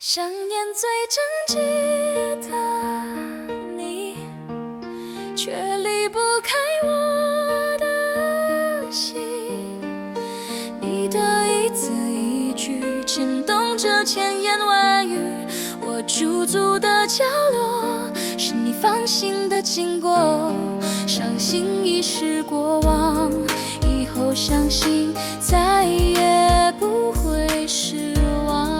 想念最真挚的你，却离不开我的心。你的一字一句牵动着千言万语，我驻足的角落是你放心的经过。伤心已是过往，以后相信再也不会失望。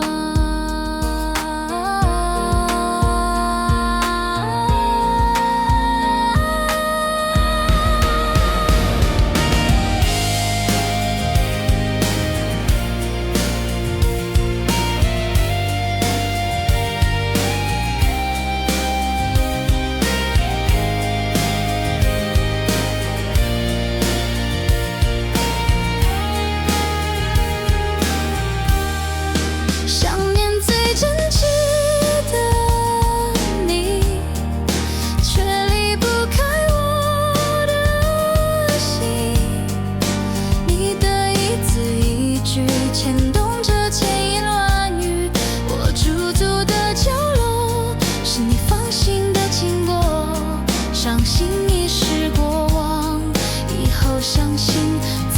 伤心已是过往，以后相信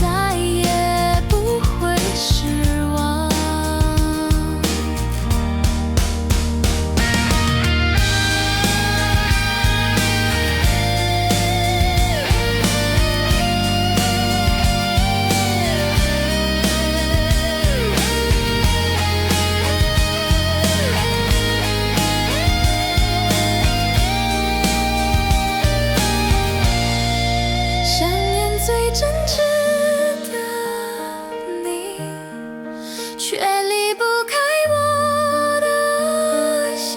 再也不会失望。最真挚的你，却离不开我的心。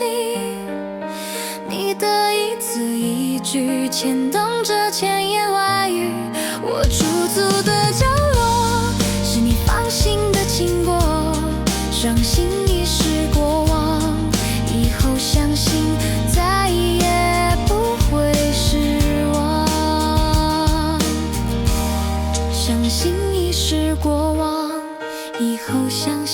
你的一字一句牵动着千言万语，我驻足的角落是你放心的经过。伤心已是过往，以后相信再也不会失望。伤心已是过往，以后相信